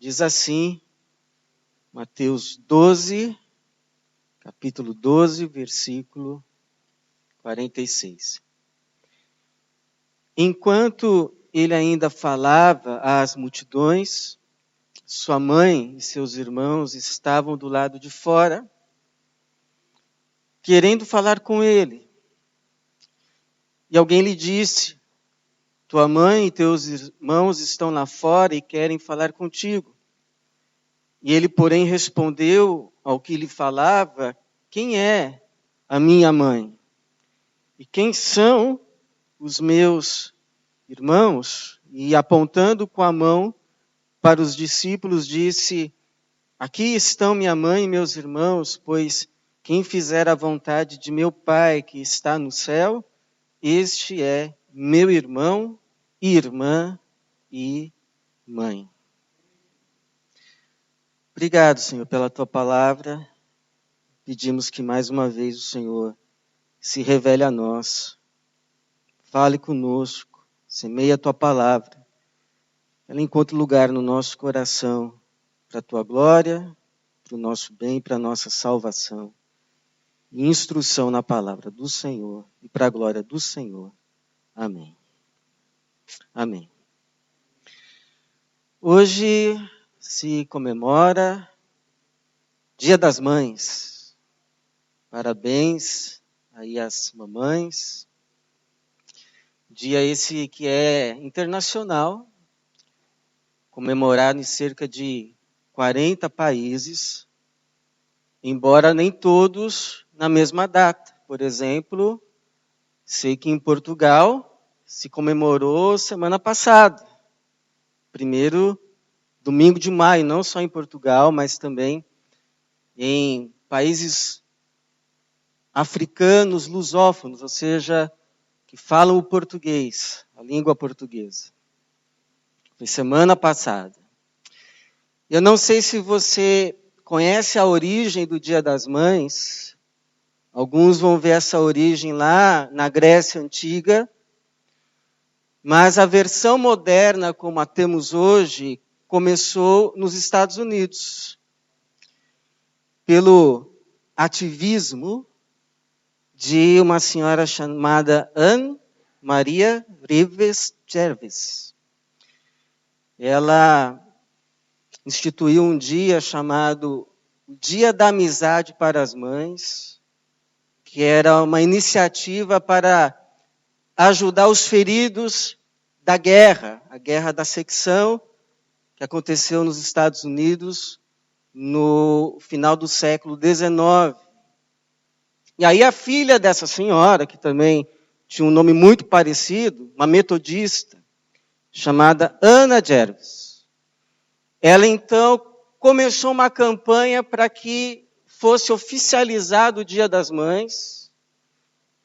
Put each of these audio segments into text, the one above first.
Diz assim, Mateus 12, capítulo 12, versículo 46. Enquanto ele ainda falava às multidões, sua mãe e seus irmãos estavam do lado de fora, querendo falar com ele. E alguém lhe disse: tua mãe e teus irmãos estão lá fora e querem falar contigo. E ele, porém, respondeu ao que lhe falava: quem é a minha mãe? E quem são os meus irmãos? E apontando com a mão para os discípulos, disse: aqui estão minha mãe e meus irmãos, pois quem fizer a vontade de meu Pai que está no céu, este é meu irmão, irmã e mãe. Obrigado, Senhor, pela tua palavra. Pedimos que mais uma vez o Senhor se revele a nós. Fale conosco, semeie a tua palavra. Ela encontre lugar no nosso coração para a tua glória, para o nosso bem, para a nossa salvação. E instrução na palavra do Senhor e para a glória do Senhor. Amém. Amém. Hoje se comemora Dia das Mães. Parabéns aí às mamães. Dia esse que é internacional, comemorado em cerca de 40 países, embora nem todos na mesma data. Por exemplo, sei que em Portugal se comemorou semana passada, 1º domingo de maio, não só em Portugal, mas também em países africanos, lusófonos, ou seja, que falam o português, a língua portuguesa. Foi semana passada. Eu não sei se você conhece a origem do Dia das Mães. Alguns vão ver essa origem lá na Grécia Antiga. Mas a versão moderna, como a temos hoje, começou nos Estados Unidos. Pelo ativismo de uma senhora chamada Anne Maria Rivers Jervis. Ela instituiu um dia chamado Dia da Amizade para as Mães, que era uma iniciativa para ajudar os feridos da guerra, a Guerra da Secção, que aconteceu nos Estados Unidos no final do século XIX. E aí a filha dessa senhora, que também tinha um nome muito parecido, uma metodista, chamada Anna Jervis. Ela então começou uma campanha para que fosse oficializado o Dia das Mães.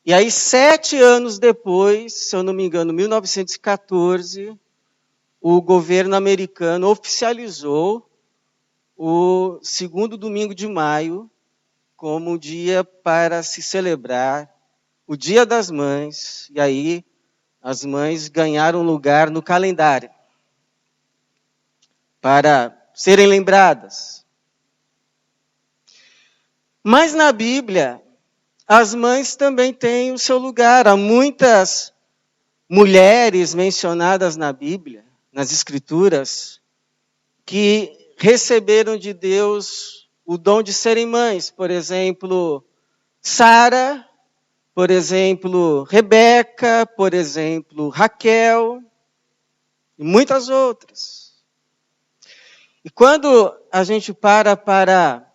E aí 7 anos depois, se eu não me engano, 1914, o governo americano oficializou o 2º domingo de maio como um dia para se celebrar o Dia das Mães, e aí as mães ganharam lugar no calendário para serem lembradas. Mas na Bíblia, as mães também têm o seu lugar. Há muitas mulheres mencionadas na Bíblia, nas Escrituras, que receberam de Deus o dom de serem mães. Por exemplo, Sara, por exemplo, Rebeca, por exemplo, Raquel, e muitas outras. E quando a gente para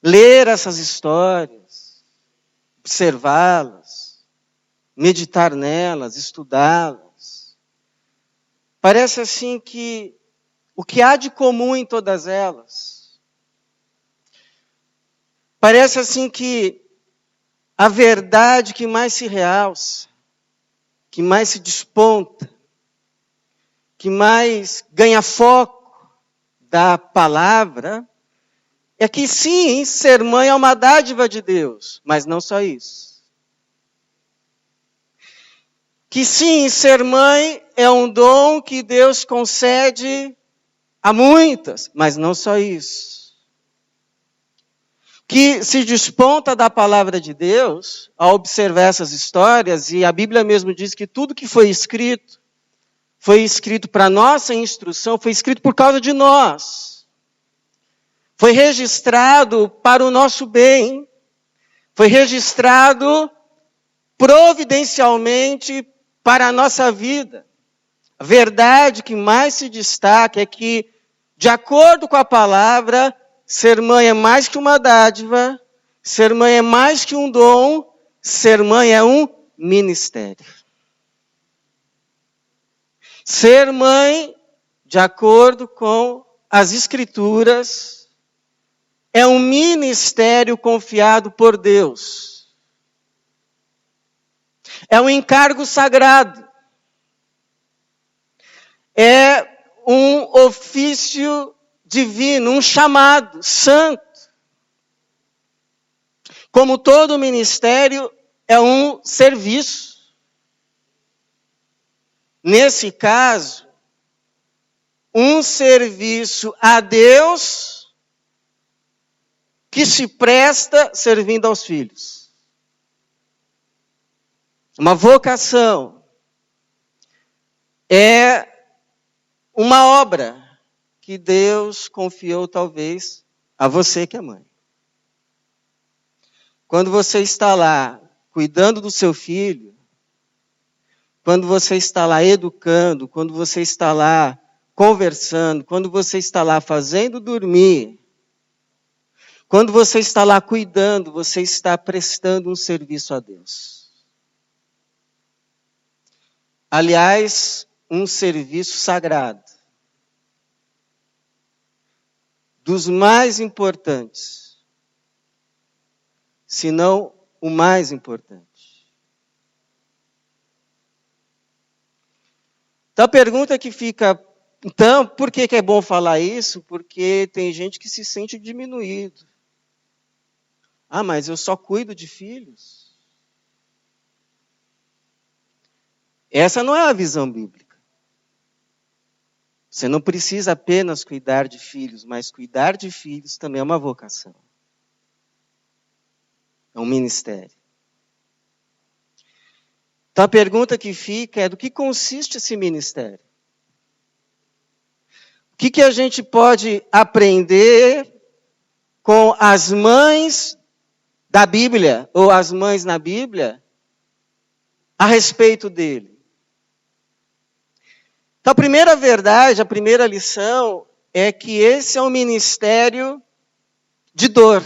ler essas histórias, observá-las, meditar nelas, estudá-las, parece assim que o que há de comum em todas elas, parece assim que a verdade que mais se realça, que mais se desponta, que mais ganha foco da palavra, é que sim, ser mãe é uma dádiva de Deus, mas não só isso. Que sim, ser mãe é um dom que Deus concede Há muitas, mas não só isso. Que se desponta da palavra de Deus, ao observar essas histórias, e a Bíblia mesmo diz que tudo que foi escrito para nossa instrução, foi escrito por causa de nós. Foi registrado para o nosso bem. Foi registrado providencialmente para a nossa vida. A verdade que mais se destaca é que, de acordo com a palavra, ser mãe é mais que uma dádiva, ser mãe é mais que um dom, ser mãe é um ministério. Ser mãe, de acordo com as Escrituras, é um ministério confiado por Deus. É um encargo sagrado. É um ofício divino, um chamado santo. Como todo ministério, é um serviço. Nesse caso, um serviço a Deus que se presta servindo aos filhos. Uma vocação é uma obra que Deus confiou, talvez, a você que é mãe. Quando você está lá cuidando do seu filho, quando você está lá educando, quando você está lá conversando, quando você está lá fazendo dormir, quando você está lá cuidando, você está prestando um serviço a Deus. Aliás, um serviço sagrado. Dos mais importantes, se não o mais importante. Então a pergunta que fica, então, por que é bom falar isso? Porque tem gente que se sente diminuído. Ah, mas eu só cuido de filhos? Essa não é a visão bíblica. Você não precisa apenas cuidar de filhos, mas cuidar de filhos também é uma vocação. É um ministério. Então a pergunta que fica é: do que consiste esse ministério? O que a gente pode aprender com as mães da Bíblia, ou as mães na Bíblia, a respeito dele? Então a primeira verdade, a primeira lição, é que esse é um ministério de dor.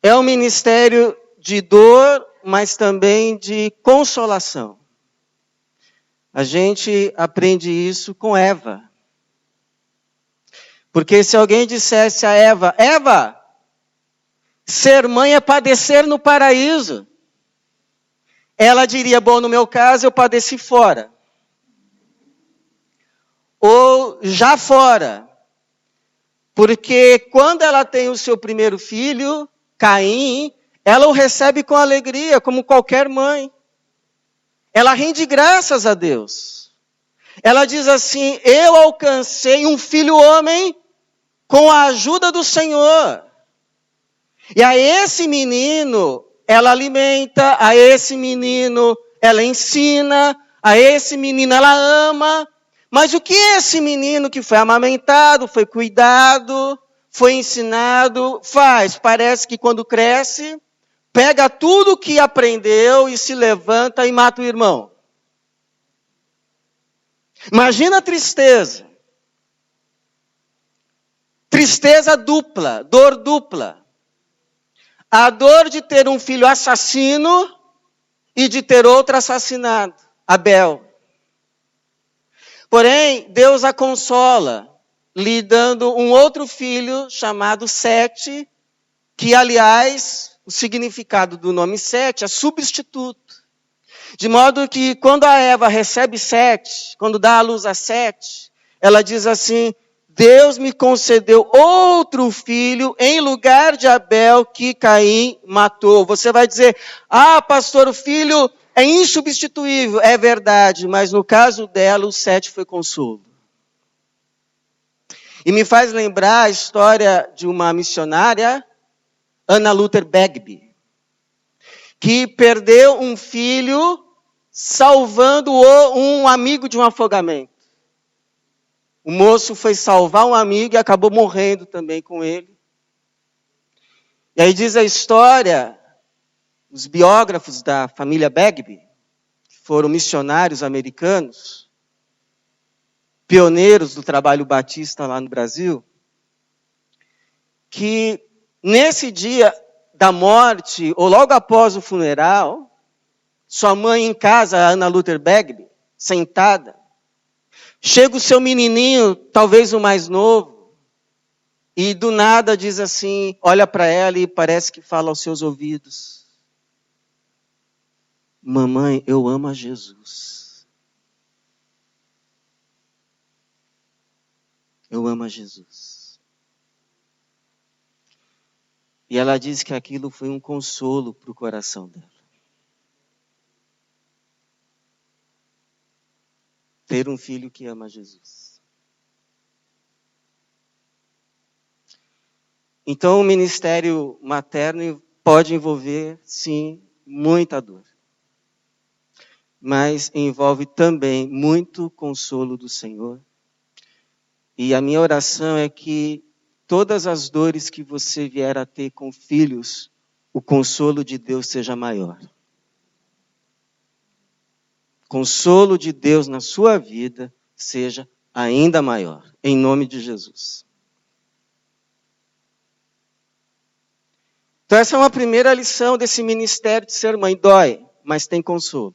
É um ministério de dor, mas também de consolação. A gente aprende isso com Eva. Porque se alguém dissesse a Eva: Eva, ser mãe é padecer no paraíso, ela diria: bom, no meu caso eu padeci fora. Ou já fora. Porque quando ela tem o seu primeiro filho, Caim, ela o recebe com alegria, como qualquer mãe. Ela rende graças a Deus. Ela diz assim: eu alcancei um filho homem com a ajuda do Senhor. E a esse menino ela alimenta, a esse menino ela ensina, a esse menino ela ama. Mas o que esse menino que foi amamentado, foi cuidado, foi ensinado, faz? Parece que quando cresce, pega tudo o que aprendeu e se levanta e mata o irmão. Imagina a tristeza. Tristeza dupla, dor dupla. A dor de ter um filho assassino e de ter outro assassinado, Abel. Porém, Deus a consola, lhe dando um outro filho chamado Sete, que, aliás, o significado do nome Sete é substituto. De modo que, quando a Eva recebe Sete, quando dá à luz a Sete, ela diz assim: Deus me concedeu outro filho em lugar de Abel que Caim matou. Você vai dizer: ah, pastor, o filho é insubstituível. É verdade, mas no caso dela, o Sete foi consolo. E me faz lembrar a história de uma missionária, Anna Luther Bagby, que perdeu um filho salvando um amigo de um afogamento. O moço foi salvar um amigo e acabou morrendo também com ele. E aí diz a história, os biógrafos da família Bagby, que foram missionários americanos, pioneiros do trabalho batista lá no Brasil, que nesse dia da morte, ou logo após o funeral, sua mãe em casa, a Anna Luther Bagby, sentada, chega o seu menininho, talvez o mais novo, e do nada diz assim, olha para ela e parece que fala aos seus ouvidos: mamãe, eu amo a Jesus. Eu amo a Jesus. E ela diz que aquilo foi um consolo para o coração dela. Ter um filho que ama Jesus. Então, o ministério materno pode envolver, sim, muita dor. Mas envolve também muito consolo do Senhor. E a minha oração é que todas as dores que você vier a ter com filhos, o consolo de Deus seja maior. Consolo de Deus na sua vida seja ainda maior, em nome de Jesus. Então essa é uma primeira lição desse ministério de ser mãe. Dói, mas tem consolo.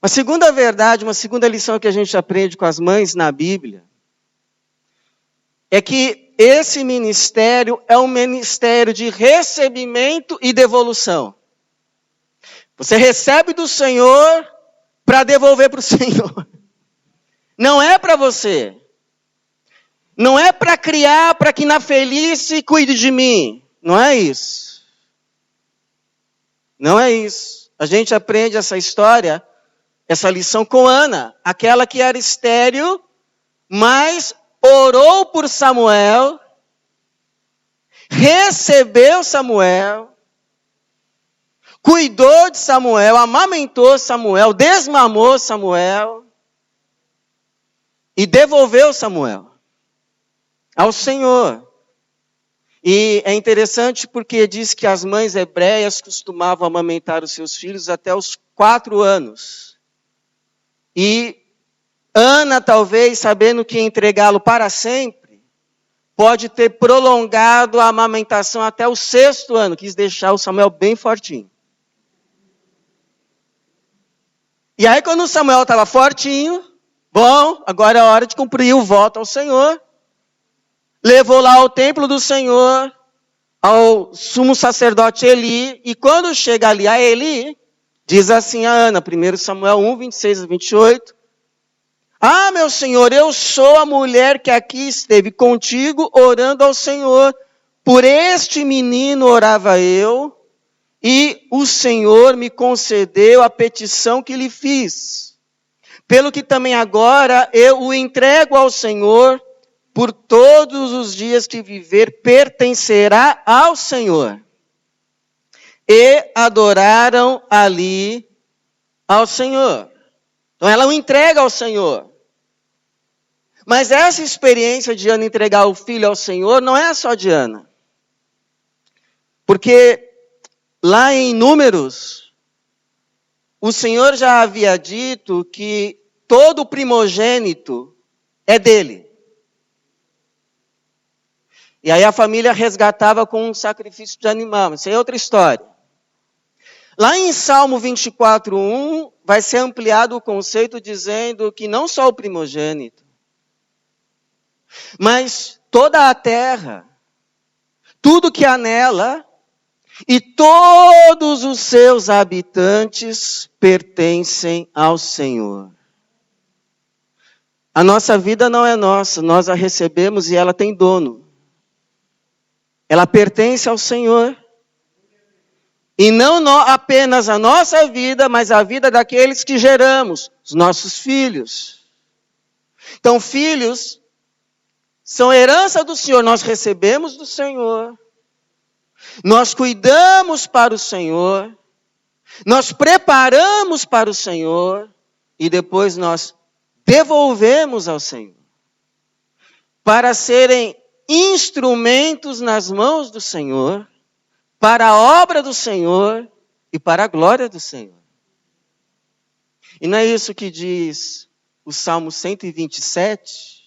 Uma segunda verdade, uma segunda lição que a gente aprende com as mães na Bíblia, é que esse ministério é um ministério de recebimento e devolução. Você recebe do Senhor para devolver para o Senhor. Não é para você. Não é para criar, para que na velhice cuide de mim. Não é isso. Não é isso. A gente aprende essa história, essa lição com Ana, aquela que era estéril, mas orou por Samuel, recebeu Samuel, cuidou de Samuel, amamentou Samuel, desmamou Samuel e devolveu Samuel ao Senhor. E é interessante porque diz que as mães hebreias costumavam amamentar os seus filhos até os 4 anos. E Ana, talvez, sabendo que ia entregá-lo para sempre, pode ter prolongado a amamentação até o 6º ano, quis deixar o Samuel bem fortinho. E aí quando o Samuel estava fortinho, bom, agora é hora de cumprir o voto ao Senhor. Levou lá ao templo do Senhor, ao sumo sacerdote Eli, e quando chega ali a Eli, diz assim a Ana, 1 Samuel 1, 26 a 28, ah, meu Senhor, eu sou a mulher que aqui esteve contigo orando ao Senhor, por este menino orava eu, e o Senhor me concedeu a petição que lhe fiz. Pelo que também agora eu o entrego ao Senhor, por todos os dias que viver, pertencerá ao Senhor. E adoraram ali ao Senhor. Então ela o entrega ao Senhor. Mas essa experiência de Ana entregar o filho ao Senhor não é só de Ana. Porque lá em Números, o Senhor já havia dito que todo primogênito é dele. E aí a família resgatava com um sacrifício de animal. Isso é outra história. Lá em Salmo 24:1, vai ser ampliado o conceito dizendo que não só o primogênito, mas toda a terra, tudo que há nela, e todos os seus habitantes pertencem ao Senhor. A nossa vida não é nossa, nós a recebemos e ela tem dono. Ela pertence ao Senhor. E não apenas a nossa vida, mas a vida daqueles que geramos, os nossos filhos. Então, filhos são herança do Senhor, nós recebemos do Senhor, nós cuidamos para o Senhor, nós preparamos para o Senhor e depois nós devolvemos ao Senhor, para serem instrumentos nas mãos do Senhor, para a obra do Senhor e para a glória do Senhor. E não é isso que diz o Salmo 127,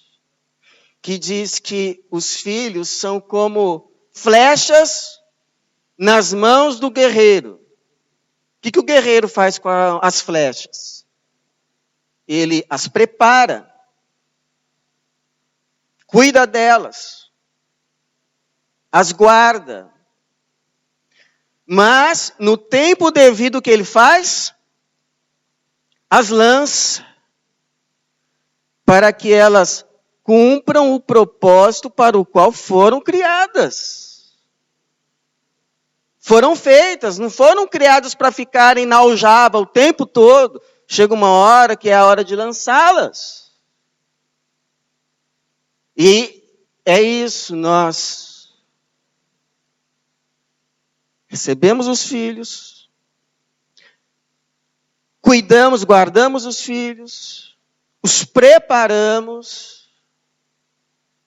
que diz que os filhos são como flechas nas mãos do guerreiro. O que o guerreiro faz com as flechas? Ele as prepara, cuida delas, as guarda. Mas, no tempo devido que ele faz, as lança, para que elas cumpram o propósito para o qual foram criadas. Foram feitas, não foram criadas para ficarem na aljava o tempo todo. Chega uma hora que é a hora de lançá-las. E é isso, nós recebemos os filhos, cuidamos, guardamos os filhos, os preparamos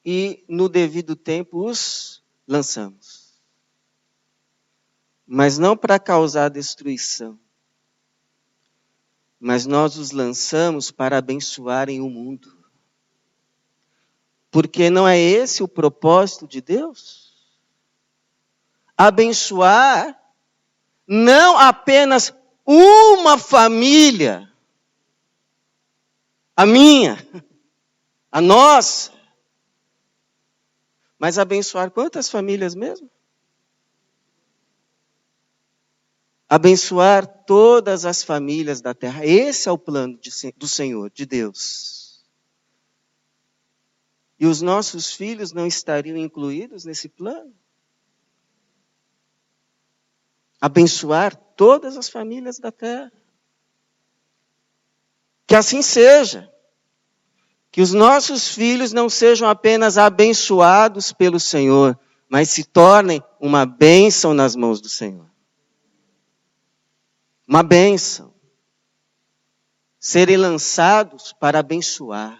e no devido tempo os lançamos. Mas não para causar destruição, mas nós os lançamos para abençoarem o mundo. Porque não é esse o propósito de Deus? Abençoar não apenas uma família, a minha, a nossa, mas abençoar quantas famílias mesmo? Abençoar todas as famílias da terra. Esse é o plano do Senhor, de Deus. E os nossos filhos não estariam incluídos nesse plano? Abençoar todas as famílias da terra. Que assim seja. Que os nossos filhos não sejam apenas abençoados pelo Senhor, mas se tornem uma bênção nas mãos do Senhor. Uma bênção. Serem lançados para abençoar.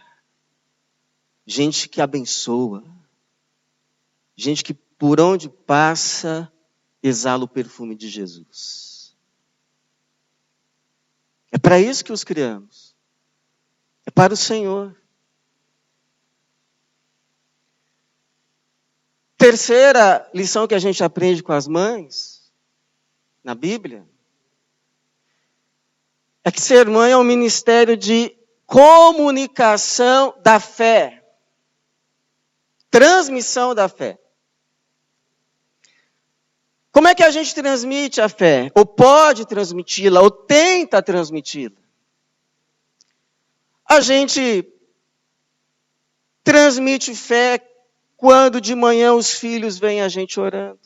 Gente que abençoa. Gente que por onde passa exala o perfume de Jesus. É para isso que os criamos. É para o Senhor. Terceira lição que a gente aprende com as mães, na Bíblia, é que ser mãe é um ministério de comunicação da fé. Transmissão da fé. Como é que a gente transmite a fé? Ou pode transmiti-la, ou tenta transmiti-la? A gente transmite fé quando de manhã os filhos veem a gente orando.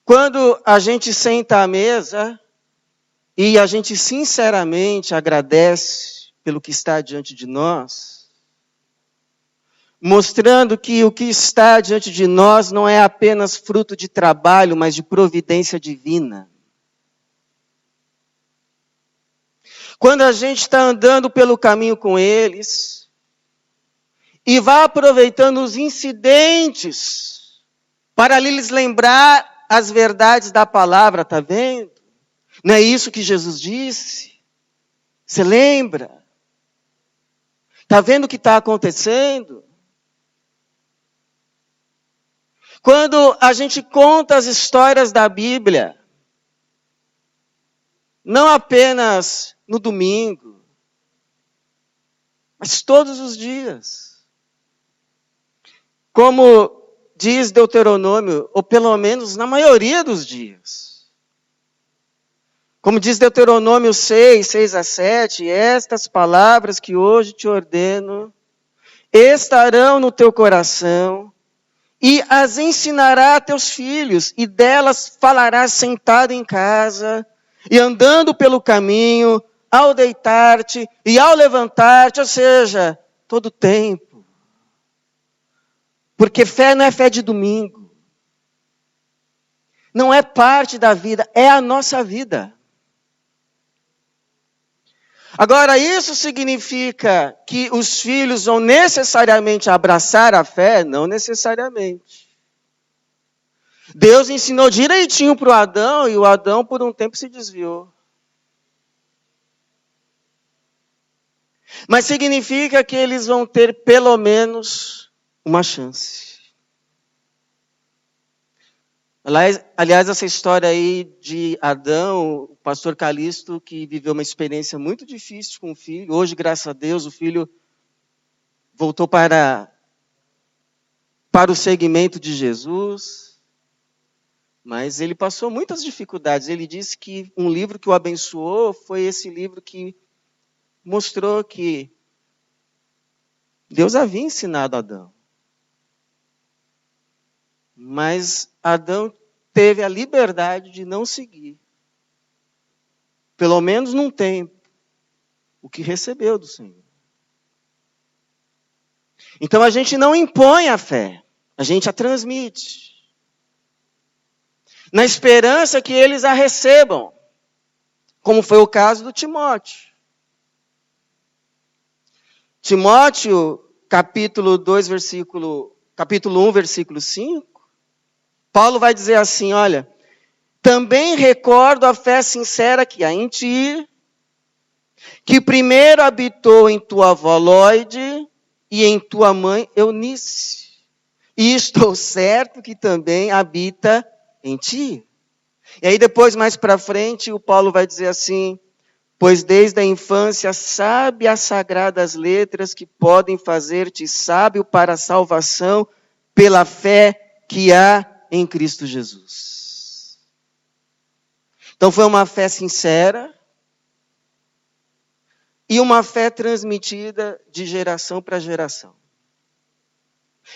Quando a gente senta à mesa e a gente sinceramente agradece pelo que está diante de nós, mostrando que o que está diante de nós não é apenas fruto de trabalho, mas de providência divina. Quando a gente está andando pelo caminho com eles e vai aproveitando os incidentes para lhes lembrar as verdades da palavra, está vendo? Não é isso que Jesus disse? Você lembra? Está vendo o que está acontecendo? Quando a gente conta as histórias da Bíblia, não apenas no domingo, mas todos os dias. Como diz Deuteronômio, ou pelo menos na maioria dos dias. Como diz Deuteronômio 6:6-7, estas palavras que hoje te ordeno estarão no teu coração, e as ensinará a teus filhos, e delas falarás sentado em casa, e andando pelo caminho, ao deitar-te e ao levantar-te, ou seja, todo o tempo. Porque fé não é fé de domingo. Não é parte da vida, é a nossa vida. Agora, isso significa que os filhos vão necessariamente abraçar a fé? Não necessariamente. Deus ensinou direitinho para o Adão e o Adão por um tempo se desviou. Mas significa que eles vão ter pelo menos uma chance. Aliás, essa história aí de Adão, o pastor Calixto, que viveu uma experiência muito difícil com o filho. Hoje, graças a Deus, o filho voltou para o segmento de Jesus. Mas ele passou muitas dificuldades. Ele disse que um livro que o abençoou foi esse livro que mostrou que Deus havia ensinado Adão. Mas Adão teve a liberdade de não seguir. Pelo menos num tempo. O que recebeu do Senhor. Então a gente não impõe a fé. A gente a transmite. Na esperança que eles a recebam. Como foi o caso do Timóteo. Timóteo, capítulo 1, versículo 5. Paulo vai dizer assim, olha, também recordo a fé sincera que há em ti, que primeiro habitou em tua avó Lóide e em tua mãe Eunice. E estou certo que também habita em ti. E aí depois, mais para frente, o Paulo vai dizer assim, pois desde a infância sabe as sagradas letras que podem fazer-te sábio para a salvação pela fé que há em Cristo Jesus. Então foi uma fé sincera e uma fé transmitida de geração para geração.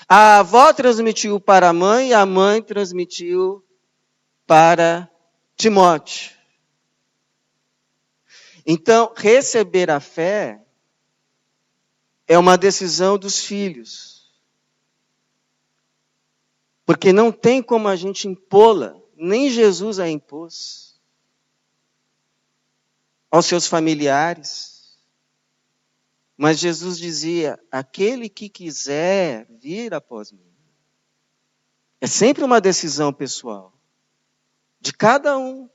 A avó transmitiu para a mãe e a mãe transmitiu para Timóteo. Então, receber a fé é uma decisão dos filhos. Porque não tem como a gente impô-la, nem Jesus a impôs aos seus familiares. Mas Jesus dizia, aquele que quiser vir após mim. É sempre uma decisão pessoal, de cada um.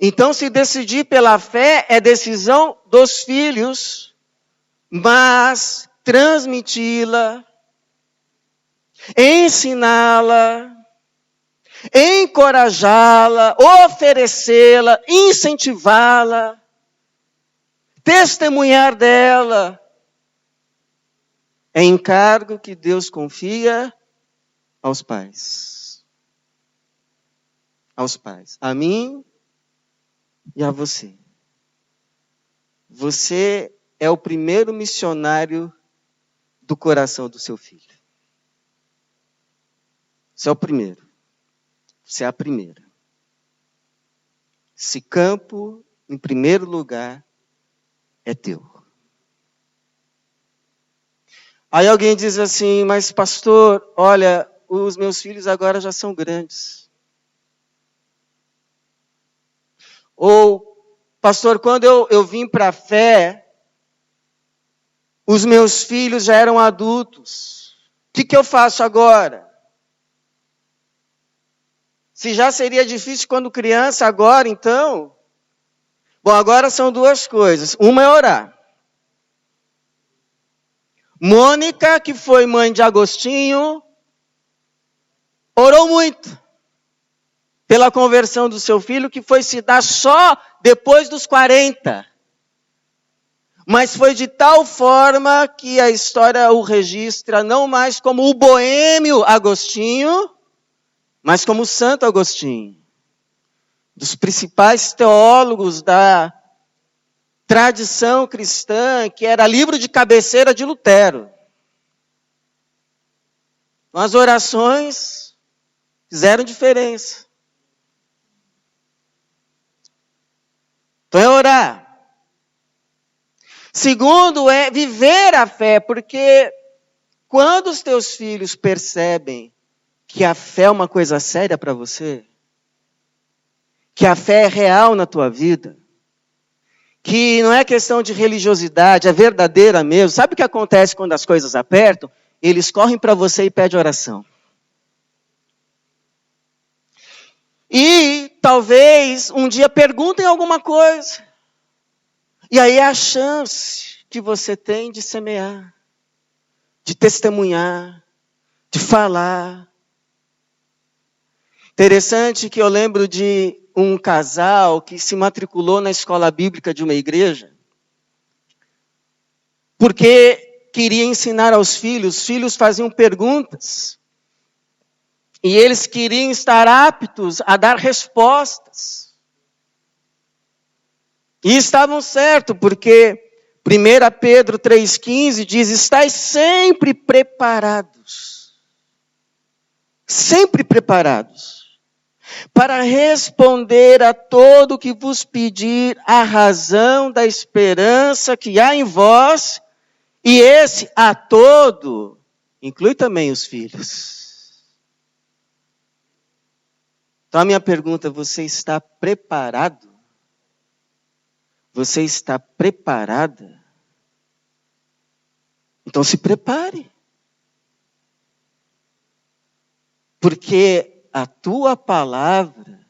Então, se decidir pela fé é decisão dos filhos, mas transmiti-la, ensiná-la, encorajá-la, oferecê-la, incentivá-la, testemunhar dela, é encargo que Deus confia aos pais. Aos pais. A mim e a você. Você é o primeiro missionário do coração do seu filho. Você é o primeiro. Você é a primeira. Esse campo, em primeiro lugar, é teu. Aí alguém diz assim, mas pastor, olha, os meus filhos agora já são grandes. Ou, pastor, quando eu vim para a fé, os meus filhos já eram adultos. O que eu faço agora? Se já seria difícil quando criança, agora então? Bom, agora são duas coisas. Uma é orar. Mônica, que foi mãe de Agostinho, orou muito pela conversão do seu filho, que foi se dar só depois dos 40. Mas foi de tal forma que a história o registra não mais como o boêmio Agostinho, mas como o Santo Agostinho. Dos principais teólogos da tradição cristã, que era livro de cabeceira de Lutero. As orações fizeram diferença. Então é orar. Segundo é viver a fé, porque quando os teus filhos percebem que a fé é uma coisa séria para você, que a fé é real na tua vida, que não é questão de religiosidade, é verdadeira mesmo. Sabe o que acontece quando as coisas apertam? Eles correm para você e pedem oração. E talvez um dia perguntem alguma coisa. E aí é a chance que você tem de semear, de testemunhar, de falar. Interessante que eu lembro de um casal que se matriculou na escola bíblica de uma igreja, porque queria ensinar aos filhos, os filhos faziam perguntas, e eles queriam estar aptos a dar respostas. E estavam certos, porque 1 Pedro 3,15 diz, estais sempre preparados, para responder a todo o que vos pedir a razão da esperança que há em vós, e esse a todo inclui também os filhos. Então a minha pergunta, você está preparado? Você está preparada? Então se prepare. Porque a tua palavra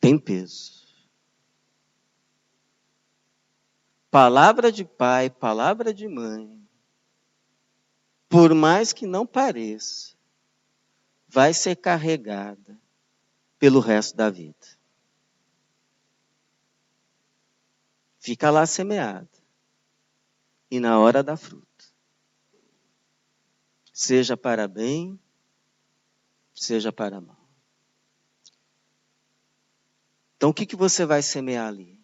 tem peso. Palavra de pai, palavra de mãe, por mais que não pareça, vai ser carregada pelo resto da vida. Fica lá semeada. E na hora da fruta, seja para bem, seja para mal. Então o que você vai semear ali?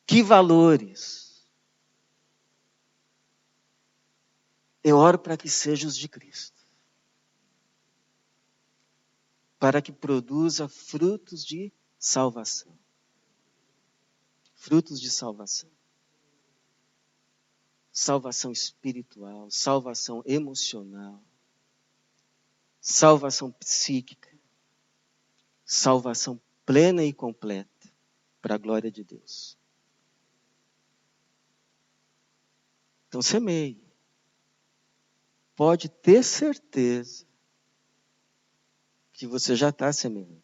Que valores? Eu oro para que sejam os de Cristo. Para que produza frutos de salvação. Frutos de salvação. Salvação espiritual, salvação emocional, salvação psíquica, salvação plena e completa, para a glória de Deus. Então semeie. Pode ter certeza que você já está semeando.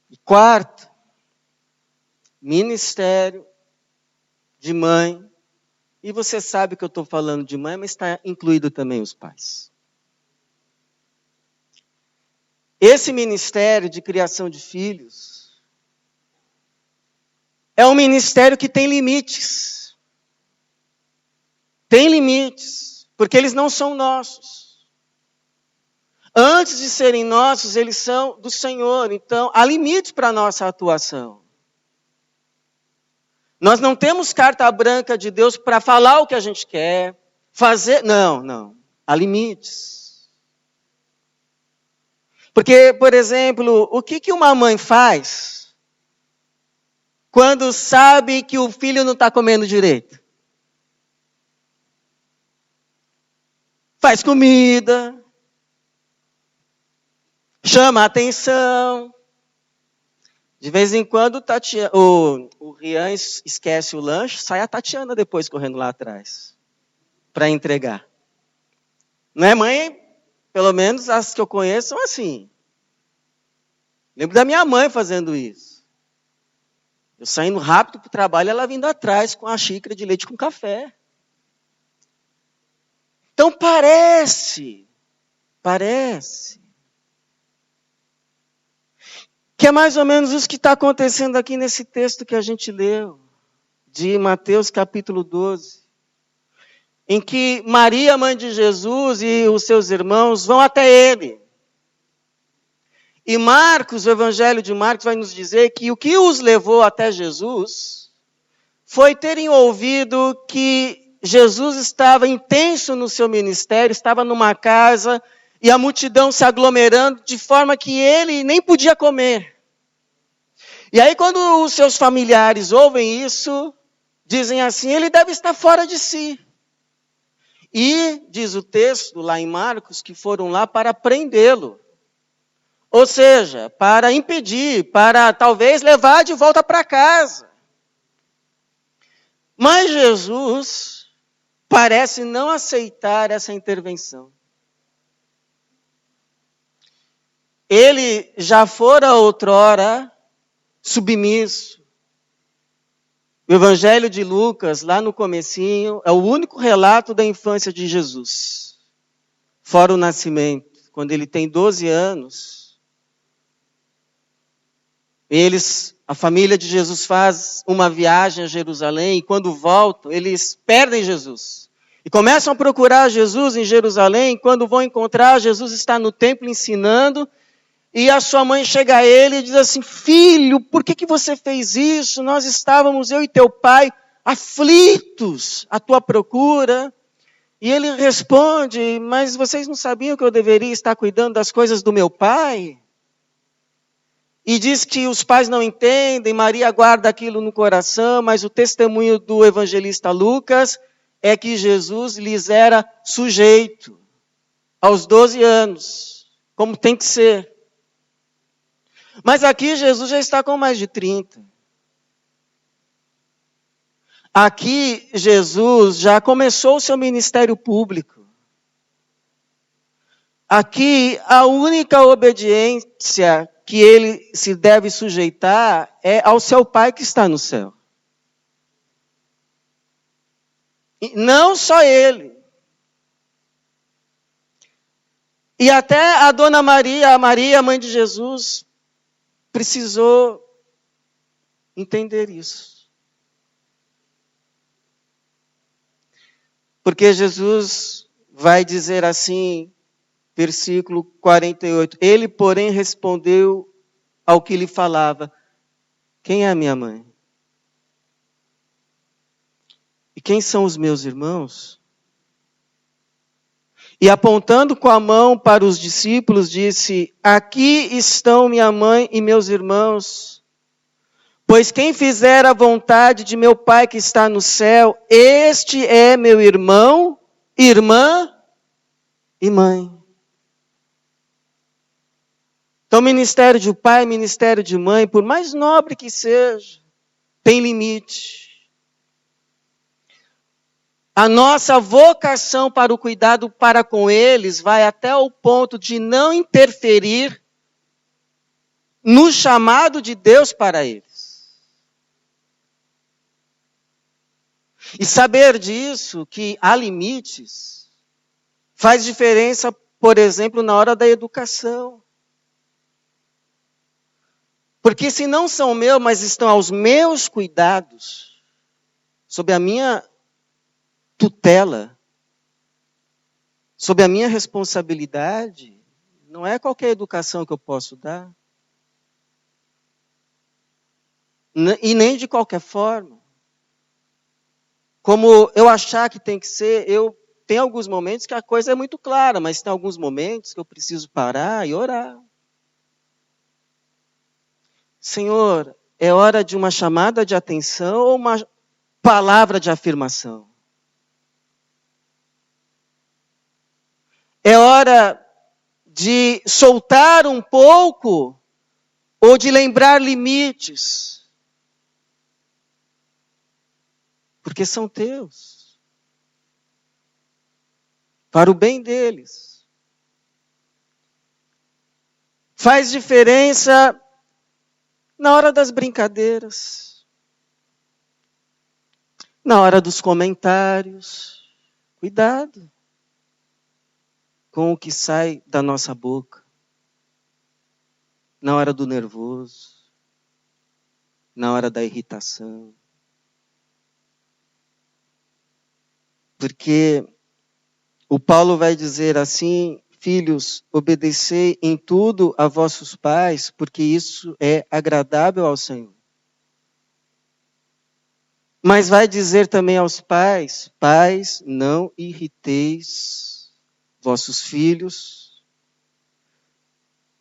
E quarto, ministério de mãe. E você sabe que eu estou falando de mãe, mas está incluído também os pais. Esse ministério de criação de filhos é um ministério que tem limites. Tem limites, porque eles não são nossos. Antes de serem nossos, eles são do Senhor. Então, há limites para a nossa atuação. Nós não temos carta branca de Deus para falar o que a gente quer, fazer. Não. Há limites. Porque, por exemplo, o que uma mãe faz quando sabe que o filho não está comendo direito? Faz comida, chama a atenção. De vez em quando o Rian esquece o lanche, sai a Tatiana depois correndo lá atrás para entregar. Não é, mãe? Pelo menos as que eu conheço são assim. Lembro da minha mãe fazendo isso. Eu saindo rápido para o trabalho, ela vindo atrás com a xícara de leite com café. Então parece que é mais ou menos isso que está acontecendo aqui nesse texto que a gente leu, de Mateus capítulo 12, em que Maria, mãe de Jesus, e os seus irmãos vão até ele. E Marcos, o evangelho de Marcos, vai nos dizer que o que os levou até Jesus foi terem ouvido que Jesus estava intenso no seu ministério, estava numa casa e a multidão se aglomerando de forma que ele nem podia comer. E aí quando os seus familiares ouvem isso, dizem assim, ele deve estar fora de si. E, diz o texto lá em Marcos, que foram lá para prendê-lo. Ou seja, para impedir, para talvez levar de volta para casa. Mas Jesus parece não aceitar essa intervenção. Ele já fora outrora submisso. O Evangelho de Lucas, lá no comecinho, é o único relato da infância de Jesus. Fora o nascimento, quando ele tem 12 anos. A família de Jesus faz uma viagem a Jerusalém e quando voltam, eles perdem Jesus. E começam a procurar Jesus em Jerusalém. E quando vão encontrar, Jesus está no templo ensinando. E a sua mãe chega a ele e diz assim, filho, por que você fez isso? Nós estávamos, eu e teu pai, aflitos à tua procura. E ele responde, mas vocês não sabiam que eu deveria estar cuidando das coisas do meu pai? E diz que os pais não entendem, Maria guarda aquilo no coração, mas o testemunho do evangelista Lucas é que Jesus lhes era sujeito aos 12 anos, como tem que ser. Mas aqui Jesus já está com mais de 30. Aqui Jesus já começou o seu ministério público. Aqui a única obediência que ele se deve sujeitar é ao seu Pai que está no céu. E não só ele. E até a dona Maria, a mãe de Jesus, precisou entender isso. Porque Jesus vai dizer assim, versículo 48, ele, porém, respondeu ao que lhe falava, quem é a minha mãe? E quem são os meus irmãos? E apontando com a mão para os discípulos, disse, aqui estão minha mãe e meus irmãos. Pois quem fizer a vontade de meu Pai que está no céu, este é meu irmão, irmã e mãe. Então, ministério de pai, ministério de mãe, por mais nobre que seja, tem limite. A nossa vocação para o cuidado para com eles vai até o ponto de não interferir no chamado de Deus para eles. E saber disso, que há limites, faz diferença, por exemplo, na hora da educação. Porque se não são meus, mas estão aos meus cuidados, sob a minha tutela, sob a minha responsabilidade, não é qualquer educação que eu posso dar. E nem de qualquer forma. Como eu achar que tem que ser, tem alguns momentos que a coisa é muito clara, mas tem alguns momentos que eu preciso parar e orar. Senhor, é hora de uma chamada de atenção ou uma palavra de afirmação? É hora de soltar um pouco ou de lembrar limites? Porque são teus. Para o bem deles. Faz diferença na hora das brincadeiras. Na hora dos comentários. Cuidado com o que sai da nossa boca. Na hora do nervoso. Na hora da irritação. Porque o Paulo vai dizer assim, filhos, obedecei em tudo a vossos pais, porque isso é agradável ao Senhor. Mas vai dizer também aos pais, pais, não irriteis vossos filhos,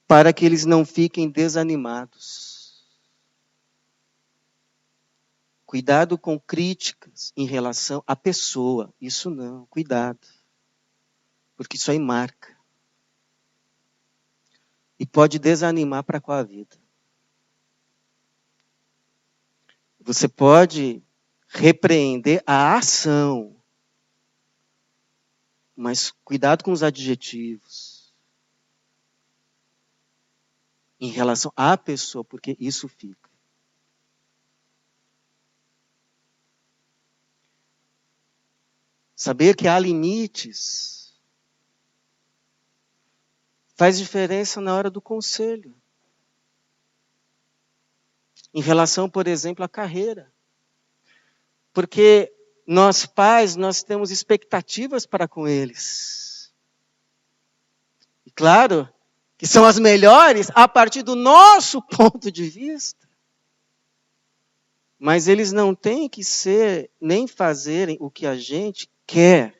para que eles não fiquem desanimados. Cuidado com críticas em relação à pessoa. Isso não, cuidado. Porque isso aí marca. E pode desanimar para com a vida. Você pode repreender a ação, mas cuidado com os adjetivos em relação à pessoa, porque isso fica. Saber que há limites faz diferença na hora do conselho. Em relação, por exemplo, à carreira. Porque nós pais, nós temos expectativas para com eles. E claro, que são as melhores a partir do nosso ponto de vista. Mas eles não têm que ser, nem fazerem o que a gente quer.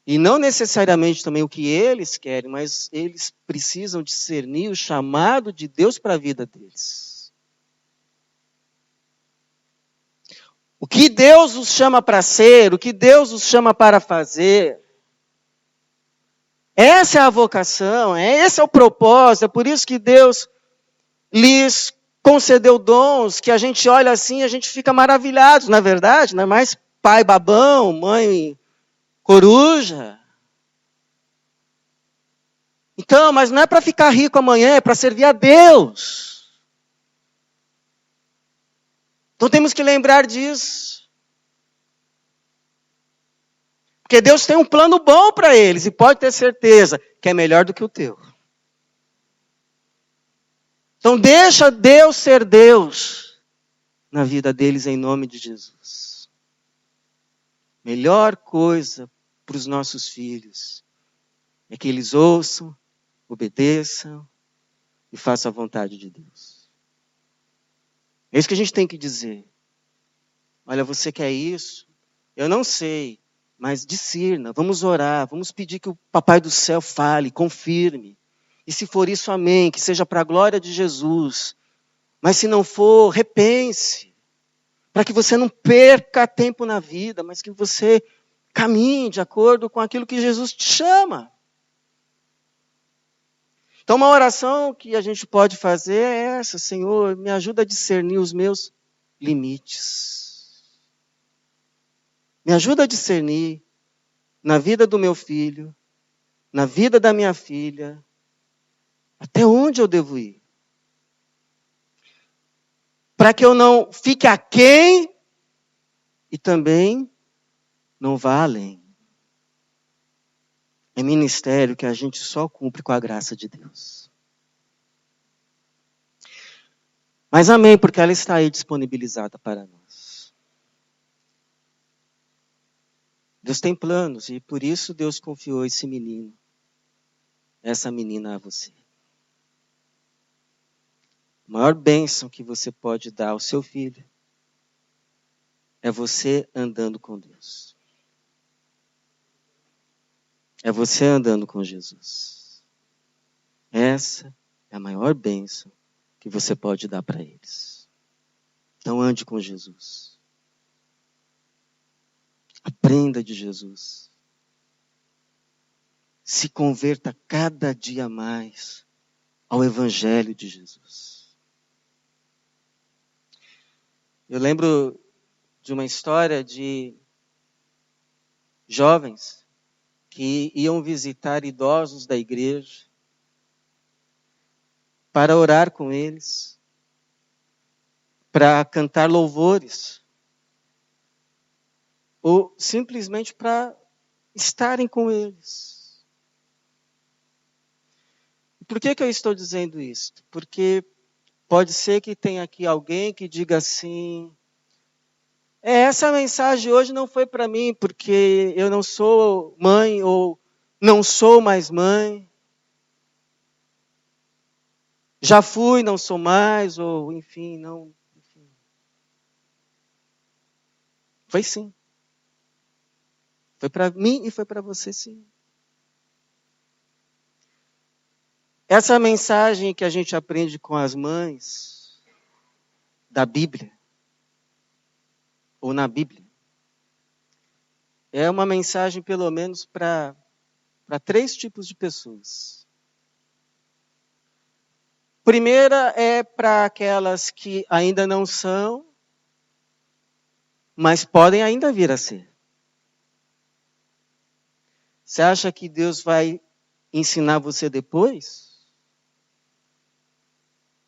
E não necessariamente também o que eles querem, mas eles precisam discernir o chamado de Deus para a vida deles. O que Deus os chama para ser, o que Deus os chama para fazer. Essa é a vocação, esse é o propósito, é por isso que Deus lhes concedeu dons, que a gente olha assim e a gente fica maravilhado, na verdade, não é mais pai babão, mãe coruja. Então, mas não é para ficar rico amanhã, é para servir a Deus. Então temos que lembrar disso. Porque Deus tem um plano bom para eles e pode ter certeza que é melhor do que o teu. Então deixa Deus ser Deus na vida deles em nome de Jesus. Melhor coisa para os nossos filhos é que eles ouçam, obedeçam e façam a vontade de Deus. É isso que a gente tem que dizer. Olha, você quer isso? Eu não sei, mas discirna, vamos orar, vamos pedir que o Papai do Céu fale, confirme. E se for isso, amém, que seja para a glória de Jesus. Mas se não for, repense. Para que você não perca tempo na vida, mas que você caminhe de acordo com aquilo que Jesus te chama. Então, uma oração que a gente pode fazer é essa: Senhor, me ajuda a discernir os meus limites. Me ajuda a discernir na vida do meu filho, na vida da minha filha, até onde eu devo ir. Para que eu não fique aquém e também não vá além. É ministério que a gente só cumpre com a graça de Deus. Mas amém, porque ela está aí disponibilizada para nós. Deus tem planos e por isso Deus confiou esse menino, essa menina a você. A maior bênção que você pode dar ao seu filho é você andando com Deus. É você andando com Jesus. Essa é a maior bênção que você pode dar para eles. Então ande com Jesus. Aprenda de Jesus. Se converta cada dia mais ao Evangelho de Jesus. Eu lembro de uma história de jovens que iam visitar idosos da igreja para orar com eles, para cantar louvores, ou simplesmente para estarem com eles. Por que eu estou dizendo isso? Porque pode ser que tenha aqui alguém que diga assim: essa mensagem hoje não foi para mim, porque eu não sou mãe ou não sou mais mãe. Já fui, não sou mais, ou enfim, não. Enfim. Foi sim. Foi para mim e foi para você sim. Essa mensagem que a gente aprende com as mães da Bíblia, ou na Bíblia, é uma mensagem pelo menos para 3 tipos de pessoas. Primeira é para aquelas que ainda não são, mas podem ainda vir a ser. Você acha que Deus vai ensinar você depois?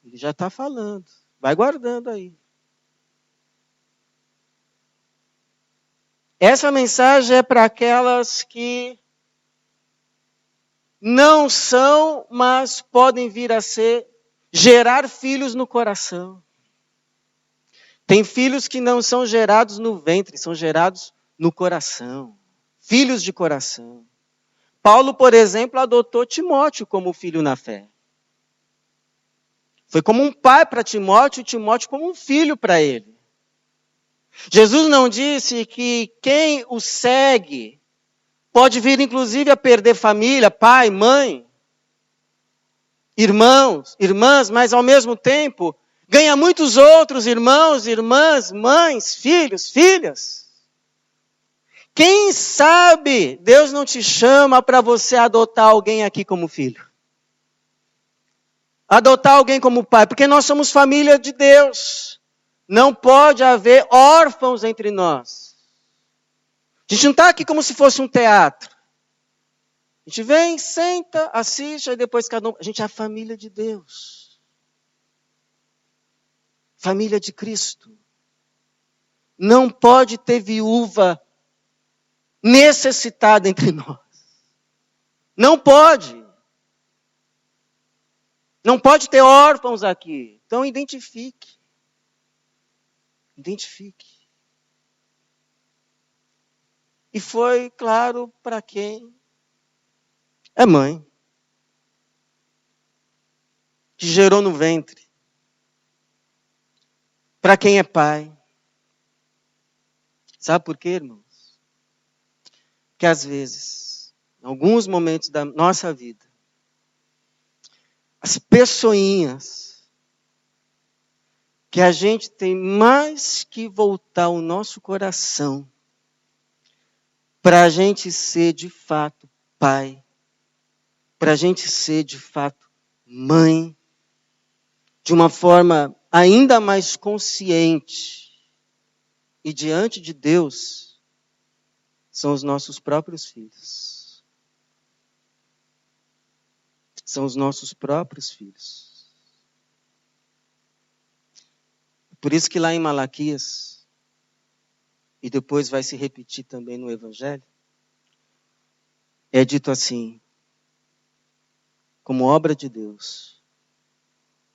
Ele já está falando. Vai guardando aí. Essa mensagem é para aquelas que não são, mas podem vir a ser, gerar filhos no coração. Tem filhos que não são gerados no ventre, são gerados no coração. Filhos de coração. Paulo, por exemplo, adotou Timóteo como filho na fé. Foi como um pai para Timóteo e Timóteo como um filho para ele. Jesus não disse que quem o segue pode vir inclusive a perder família, pai, mãe, irmãos, irmãs, mas ao mesmo tempo ganha muitos outros irmãos, irmãs, mães, filhos, filhas. Quem sabe Deus não te chama para você adotar alguém aqui como filho. Adotar alguém como pai, porque nós somos família de Deus. Não pode haver órfãos entre nós. A gente não está aqui como se fosse um teatro. A gente vem, senta, assiste, e depois cada um... A gente é a família de Deus. Família de Cristo. Não pode ter viúva necessitada entre nós. Não pode. Não pode ter órfãos aqui. Então identifique. Identifique. E foi claro para quem é mãe. Que gerou no ventre. Para quem é pai. Sabe por quê, irmãos? Que às vezes, em alguns momentos da nossa vida, as pessoinhas que a gente tem mais que voltar o nosso coração para a gente ser de fato pai, para a gente ser de fato mãe, de uma forma ainda mais consciente e diante de Deus, são os nossos próprios filhos. São os nossos próprios filhos. Por isso que lá em Malaquias, e depois vai se repetir também no Evangelho, é dito assim, como obra de Deus,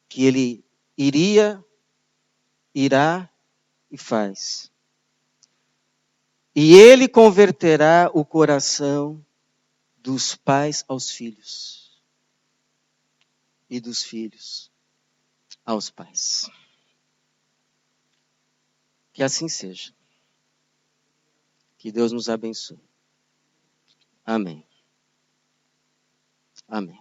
que Ele irá e faz. E Ele converterá o coração dos pais aos filhos e dos filhos aos pais. Que assim seja. Que Deus nos abençoe. Amém. Amém.